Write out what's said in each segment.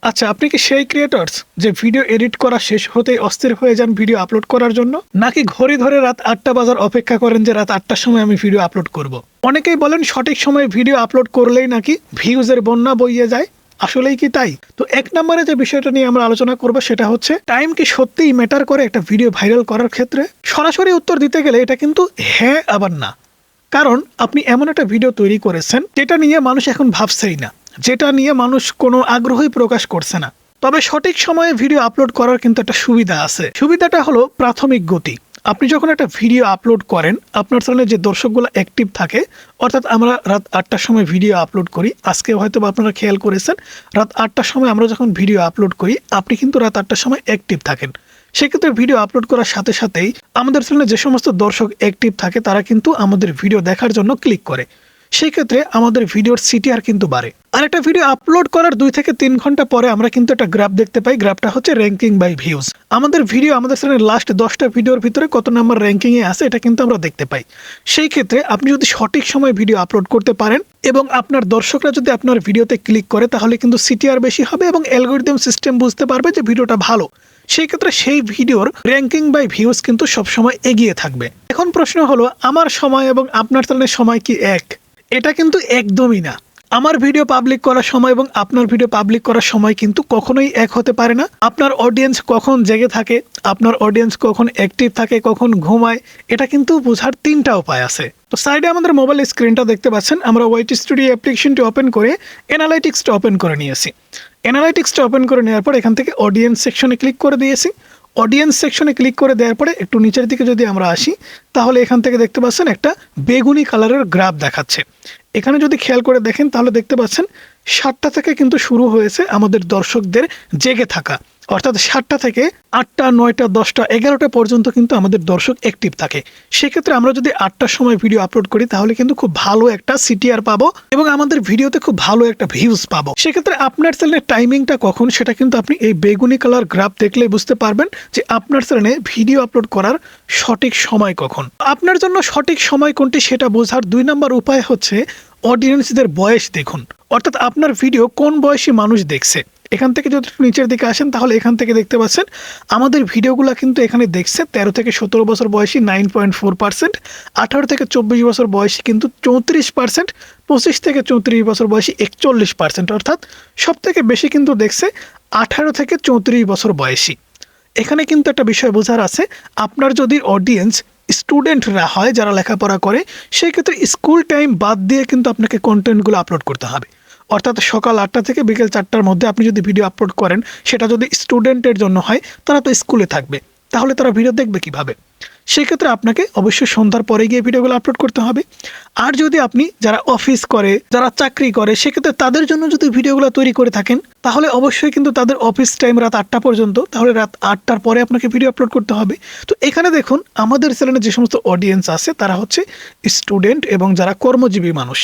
আচ্ছা, আপনি কি সেই ক্রিয়েটরস যে ভিডিও এডিট করা শেষ হতেই অস্থির হয়ে যান ভিডিও আপলোড করার জন্য, নাকি ঘড়ি ধরে রাত 8টা বাজার অপেক্ষা করেন যে রাত 8টার সময় আমি ভিডিও আপলোড করব? অনেকেই বলেন সঠিক সময়ে ভিডিও আপলোড করলেই নাকি ভিউজের বন্যা বইয়ে যায়। আসলেই কি তাই? তো এক নম্বরে যে বিষয়টা নিয়ে আমরা আলোচনা করব সেটা হচ্ছে, টাইম কি সত্যিই ম্যাটার করে একটা ভিডিও ভাইরাল করার ক্ষেত্রে? সরাসরি উত্তর দিতে গেলে এটা কিন্তু হ্যাঁ আবার না। কারণ আপনি এমন একটা ভিডিও তৈরি করেছেন যেটা নিয়ে মানুষ এখন ভাবছেই না, যেটা নিয়ে মানুষ কোনো আগ্রহই প্রকাশ করছে না। তবে সঠিক সময়ে ভিডিও আপলোড করার কিন্তু একটা সুবিধা আছে। সুবিধাটা হলো প্রাথমিক গতি। আপনি যখন একটা ভিডিও আপলোড করেন, আপনার চ্যানেলে যে দর্শকগুলো অ্যাক্টিভ থাকে, অর্থাৎ আমরা রাত 8টার সময় ভিডিও আপলোড করি, আজকে হয়তো আপনারা খেয়াল করেছেন রাত 8টার সময় আমরা যখন ভিডিও আপলোড করি, আপনি কিন্তু রাত 8টার সময় অ্যাক্টিভ থাকেন। সেক্ষেত্রে ভিডিও আপলোড করার সাথে সাথেই আমাদের চ্যানেলে যে সমস্ত দর্শক অ্যাক্টিভ থাকে তারা কিন্তু আমাদের ভিডিও দেখার জন্য ক্লিক করে। সেই ক্ষেত্রে আমাদের ভিডিওর সিটিআর কিন্তু বাড়ে। আর একটা ভিডিও আপলোড করার 2 থেকে 3 ঘন্টা পরে আমরা কিন্তু একটা গ্রাফ দেখতে পাই। গ্রাফটা হচ্ছে র্যাঙ্কিং বাই ভিউজ। আমাদের ভিডিও আমাদের চ্যানেলের লাস্ট 10টা ভিডিওর ভিতরে কত নাম্বার র্যাঙ্কিংয়ে আছে এটা কিন্তু আমরা দেখতে পাই। সেই ক্ষেত্রে আপনি যদি সঠিক সময়ে ভিডিও আপলোড করতে পারেন এবং আপনার দর্শকরা যদি আপনার ভিডিওতে ক্লিক করে, তাহলে কিন্তু সিটিআর বেশি হবে এবং অ্যালগরিদম সিস্টেম বুঝতে পারবে যে ভিডিওটা ভালো। সেই ক্ষেত্রে সেই ভিডিওর র্যাঙ্কিং বাই ভিউজ কিন্তু সবসময় এগিয়ে থাকবে। এখন প্রশ্ন হলো, আমার সময় এবং আপনার চ্যানেলের সময় কি এক? এটা কিন্তু একদমই না। আমার ভিডিও পাবলিক করার সময় এবং আপনার ভিডিও পাবলিক করার সময় কিন্তু কখনোই এক হতে পারে না। আপনার অডিয়েন্স কখন জেগে থাকে, আপনার অডিয়েন্স কখন অ্যাক্টিভ থাকে, কখন ঘুমায়, এটা কিন্তু বোঝার 3টা উপায় আছে। তো সাইডে আমাদের মোবাইল স্ক্রিনটা দেখতে পাচ্ছেন। আমরা ওয়াইটি স্টুডিও অ্যাপ্লিকেশনটি ওপেন করে অ্যানালাইটিক্সটা ওপেন করে নিয়েছি। অ্যানালাইটিক্সটা ওপেন করে নেওয়ার পর এখান থেকে অডিয়েন্স সেকশনে ক্লিক করে দিয়েছি। অডিয়েন্স সেকশনে ক্লিক করে দেওয়ার পরে একটু নিচের দিকে যদি আমরা আসি, তাহলে এখান থেকে দেখতে পাচ্ছেন একটা বেগুনি কালারের গ্রাফ দেখাচ্ছে। এখানে যদি খেয়াল করে দেখেন তাহলে দেখতে পাচ্ছেন 7টা থেকে কিন্তু শুরু হয়েছে আমাদের দর্শকদের জেগে থাকা। অর্থাৎ 7টা থেকে 8টা, 9টা, 10টা, 11টা পর্যন্ত কিন্তু আমাদের দর্শক অ্যাক্টিভ থাকে। সেক্ষেত্রে আমরা যদি 8টার সময় ভিডিও আপলোড করি তাহলে কিন্তু খুব ভালো একটা সিটিআর পাবো এবং আমাদের ভিডিওতে খুব ভালো একটা ভিউজ পাবো। সেক্ষেত্রে আপনার চ্যানেলের টাইমিংটা কখন সেটা কিন্তু আপনি এই বেগুনি কালার গ্রাফ দেখলেই বুঝতে পারবেন যে আপনার চ্যানেলে ভিডিও আপলোড করার সঠিক সময় কখন। আপনার জন্য সঠিক সময় কোনটি সেটা বোঝার 2 নম্বর উপায় হচ্ছে অডিয়েন্সদের বয়স দেখুন। অর্থাৎ আপনার ভিডিও কোন বয়সী মানুষ দেখছে। এখান থেকে যদি নিচের দিকে আসেন তাহলে এখান থেকে দেখতে পাচ্ছেন আমাদের ভিডিওগুলো কিন্তু এখানে দেখছে 13 থেকে 17 বছর বয়সী 9.4%, 18 থেকে 24 বছর বয়সী কিন্তু 34%, 25 থেকে 34 বছর বয়সী 41%। অর্থাৎ সব থেকে বেশি কিন্তু দেখছে 18 থেকে 34 বছর বয়সী। এখানে কিন্তু একটা বিষয় বোঝার আছে, আপনার যদি অডিয়েন্স স্টুডেন্টরা হয় যারা লেখাপড়া করে, সেই ক্ষেত্রে স্কুল টাইম বাদ দিয়ে কিন্তু আপনাকে কন্টেন্টগুলো আপলোড করতে হবে। অর্থাৎ সকাল 8টা থেকে বিকেল 4টার মধ্যে আপনি যদি ভিডিও আপলোড করেন, সেটা যদি স্টুডেন্টের জন্য হয়, তারা তো স্কুলে থাকবে, তাহলে তারা ভিডিও দেখবে কিভাবে? সেক্ষেত্রে আপনাকে অবশ্যই সন্ধ্যার পরে গিয়ে ভিডিওগুলো আপলোড করতে হবে। আর যদি আপনি যারা অফিস করে, যারা চাকরি করে, সেক্ষেত্রে তাদের জন্য যদি ভিডিওগুলো তৈরি করে থাকেন, তাহলে অবশ্যই কিন্তু তাদের অফিস টাইম রাত 8টা পর্যন্ত, তাহলে রাত 8টার পরে আপনাকে ভিডিও আপলোড করতে হবে। তো এখানে দেখুন আমাদের চ্যানেলে যে সমস্ত অডিয়েন্স আছে তারা হচ্ছে স্টুডেন্ট এবং যারা কর্মজীবী মানুষ।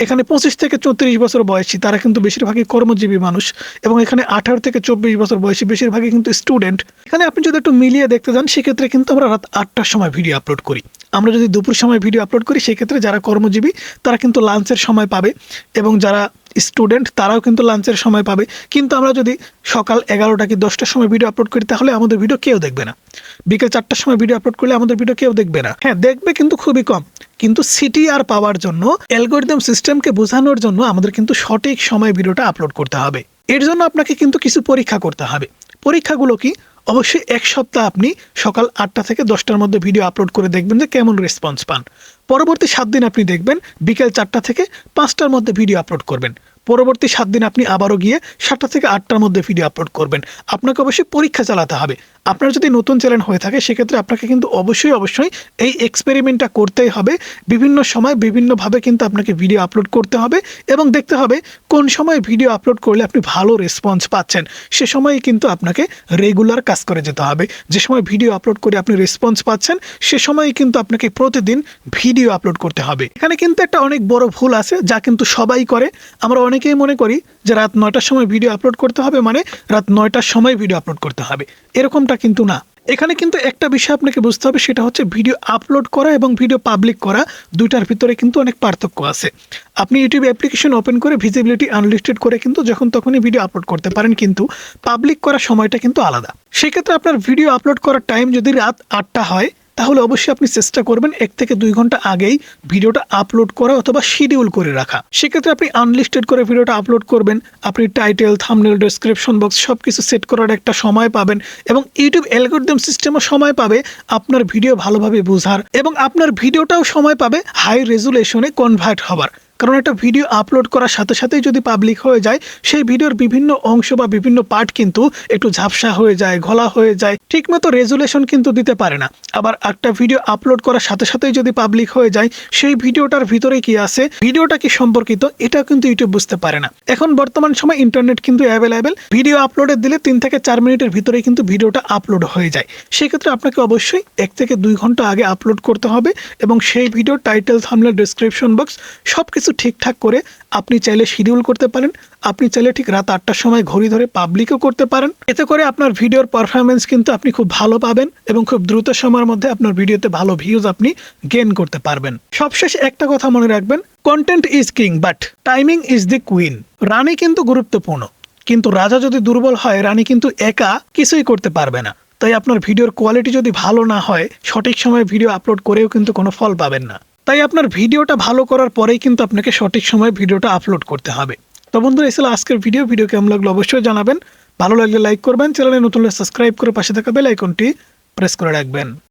এখানে 25 থেকে 34 বছর বয়সী তারা কিন্তু বেশিরভাগই কর্মজীবী মানুষ এবং এখানে 18 থেকে 24 বছর বয়সী বেশিরভাগই কিন্তু স্টুডেন্ট। এখানে আপনি যদি একটু মিলিয়ে দেখতে যান, সেক্ষেত্রে কিন্তু আমরা রাত 8টার সময় ভিডিও আপলোড করি। আমরা যদি দুপুর সময় ভিডিও আপলোড করি, সেক্ষেত্রে যারা কর্মজীবী তারা কিন্তু লাঞ্চের সময় পাবে এবং যারা স্টুডেন্ট তারাও কিন্তু লাঞ্চের সময় পাবে। কিন্তু আমরা যদি সকাল 11টা কি 10টার সময় ভিডিও আপলোড করি, তাহলে আমাদের ভিডিও কেউ দেখবে না। বিকেল 4টার সময় ভিডিও আপলোড করলে আমাদের ভিডিও কেউ দেখবে না। হ্যাঁ, দেখবে কিন্তু খুবই কম। কিন্তু সিটিআর পাওয়ার জন্য, অ্যালগরিদম সিস্টেমকে বোঝানোর জন্য আমাদের কিন্তু সঠিক সময়ে ভিডিওটা আপলোড করতে হবে। এর জন্য আপনাকে কিন্তু কিছু পরীক্ষা করতে হবে। পরীক্ষাগুলো কি? অবশ্যই 1 সপ্তাহ আপনি সকাল 8টা থেকে 10টার মধ্যে ভিডিও আপলোড করে দেখবেন যে কেমন রেসপন্স পান। পরবর্তী 7 দিন আপনি দেখবেন বিকেল 4টা থেকে 5টার মধ্যে ভিডিও আপলোড করবেন। পরবর্তী 7 দিন আপনি আবারও গিয়ে 7টা থেকে 8টার মধ্যে ভিডিও আপলোড করবেন। আপনাকে অবশ্যই পরীক্ষা চালাতে হবে। আপনার যদি নতুন চ্যানেল হয়ে থাকে, সেক্ষেত্রে আপনাকে কিন্তু অবশ্যই এই এক্সপেরিমেন্টটা করতেই হবে। বিভিন্ন সময় বিভিন্নভাবে কিন্তু আপনাকে ভিডিও আপলোড করতে হবে এবং দেখতে হবে কোন সময় ভিডিও আপলোড করলে আপনি ভালো রেসপন্স পাচ্ছেন। সে সময় কিন্তু আপনাকে রেগুলার কাজ করে যেতে হবে। যে সময় ভিডিও আপলোড করে আপনি রেসপন্স পাচ্ছেন, সে সময় কিন্তু আপনাকে প্রতিদিন ভিডিও আপলোড করতে হবে। এখানে কিন্তু একটা অনেক বড় ভুল আছে যা কিন্তু সবাই করে। আমরা অনেকেই মনে করি যে রাত 9টার সময় ভিডিও আপলোড করতে হবে, মানে রাত 9টার সময় ভিডিও আপলোড করতে হবে। এরকমটা কিন্তু না। এখানে কিন্তু একটা বিষয় আপনাকে বুঝতে হবে, সেটা হচ্ছে ভিডিও আপলোড করা এবং ভিডিও পাবলিক করা দুইটার ভিতরে কিন্তু অনেক পার্থক্য আছে। আপনি ইউটিউব অ্যাপ্লিকেশন ওপেন করে ভিজিবিলিটি আনলিস্টেড করে কিন্তু যখন তখনই ভিডিও আপলোড করতে পারেন, কিন্তু পাবলিক করার সময়টা কিন্তু আলাদা। সেক্ষেত্রে আপনার ভিডিও আপলোড করার টাইম যদি রাত 8টা হয়, তাহলে অবশ্যই আপনি চেষ্টা করবেন 1 থেকে 2 ঘন্টা আগেই ভিডিওটা আপলোড করা অথবা শিডিউল করে রাখা। সেক্ষেত্রে আপনি আনলিস্টেড করে ভিডিওটা আপলোড করবেন, আপনি টাইটেল, থাম্বনেল, ডেসক্রিপশন বক্স সবকিছু সেট করার একটা সময় পাবেন এবং ইউটিউব অ্যালগরিদম সিস্টেমও সময় পাবে আপনার ভিডিও ভালোভাবে বোঝার এবং আপনার ভিডিওটাও সময় পাবে হাই রেজুলেশনে কনভার্ট হবার। কারণ একটা ভিডিও আপলোড করার সাথে সাথেই যদি পাবলিক হয়ে যায়, সেই ভিডিওর বিভিন্ন অংশ বা বিভিন্ন পার্ট কিন্তু একটু ঝাপসা হয়ে যায়, ঘোলা হয়ে যায়, ঠিকমতো রেজুলেশন কিন্তু দিতে পারে না। আবার একটা ভিডিও আপলোড করার সাথে সাথেই যদি পাবলিক হয়ে যায়, সেই ভিডিওটার ভিতরে কি আছে, ভিডিওটা কি সম্পর্কিত, এটা কিন্তু ইউটিউব বুঝতে পারে না। এখন বর্তমান সময় ইন্টারনেট কিন্তু অ্যাভেলেবেল, ভিডিও আপলোডে দিলে 3 থেকে 4 মিনিটের ভিতরেই কিন্তু ভিডিওটা আপলোড হয়ে যায়। সেক্ষেত্রে আপনাকে অবশ্যই 1 থেকে 2 ঘন্টা আগে আপলোড করতে হবে এবং সেই ভিডিওর টাইটেল, থাম্বনেল, ডেসক্রিপশন বক্স সবকিছু ঠিকঠাক করে আপনি চাইলে শিডিউল করতে পারেন। আপনি চাইলে ঠিক রাত 8টার সময় ঘড়ি ধরে পাবলিকও করতে পারেন। এতে করে আপনার ভিডিওর পারফরমেন্স কিন্তু আপনি খুব ভালো পাবেন এবং খুব দ্রুত সময়ের মধ্যে আপনার ভিডিওতে ভালো ভিউজ আপনি গেইন করতে পারবেন। সবশেষ একটা কথা মনে রাখবেন, content is king but timing is the queen. রানী কিন্তু গুরুত্বপূর্ণ, কিন্তু রাজা যদি দুর্বল হয়, রানী কিন্তু একা কিছুই করতে পারবে না। তাই আপনার ভিডিওর কোয়ালিটি যদি ভালো না হয়, সঠিক সময়ে ভিডিও আপলোড করেও কিন্তু কোনো ফল পাবেন না। তাই আপনার ভিডিওটা ভালো করার পরেই কিন্তু আপনাকে সঠিক সময়ে ভিডিওটা আপলোড করতে হবে। তো বন্ধুরা, এই ছিল আজকের ভিডিও কেমন লাগলো অবশ্যই জানাবেন। ভালো লাগলে লাইক করবেন, চ্যানেলে নতুন হলে সাবস্ক্রাইব করে পাশে থাকা বেল আইকনটি প্রেস করে রাখবেন।